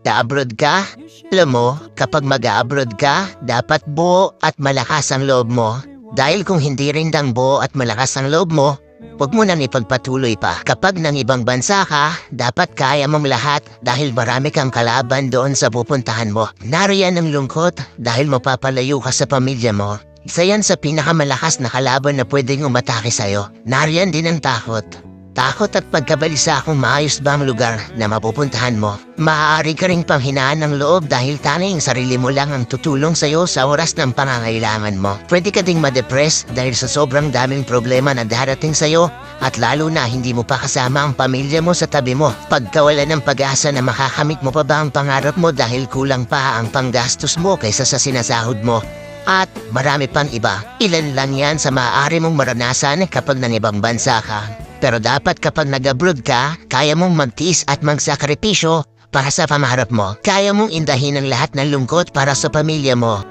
abroad ka? Alam mo, kapag mag-abroad ka, dapat buo at malakas ang loob mo. Dahil kung hindi rin dang buo at malakas ang loob mo, huwag mo nang ipagpatuloy pa. Kapag nang ibang bansa ka, dapat kaya mong lahat dahil marami kang kalaban doon sa pupuntahan mo. Nariyan ang lungkot dahil mapapalayo ka sa pamilya mo. Isa yan sa pinakamalakas na kalaban na pwedeng umatake sa'yo. Nariyan din ang takot. Takot at pagkabalisa kung maayos ba ang lugar na mapupuntahan mo. Maaari ka ring panghinaan ng loob dahil tanging sarili mo lang ang tutulong sa'yo sa oras ng pangangailangan mo. Pwede ka ding ma-depress dahil sa sobrang daming problema na darating sa'yo at lalo na hindi mo pa kasama ang pamilya mo sa tabi mo. Pagkawala ng pag-asa na makakamit mo pa ba ang pangarap mo dahil kulang pa ang panggastos mo kaysa sa sinasahod mo. At marami pang iba. Ilan lang yan sa maaari mong maranasan kapag nang ibang bansa ka. Pero dapat kapag nag-abroad ka, kaya mong magtiis at magsakripisyo para sa pangarap mo. Kaya mong indahin ang lahat ng lungkot para sa pamilya mo.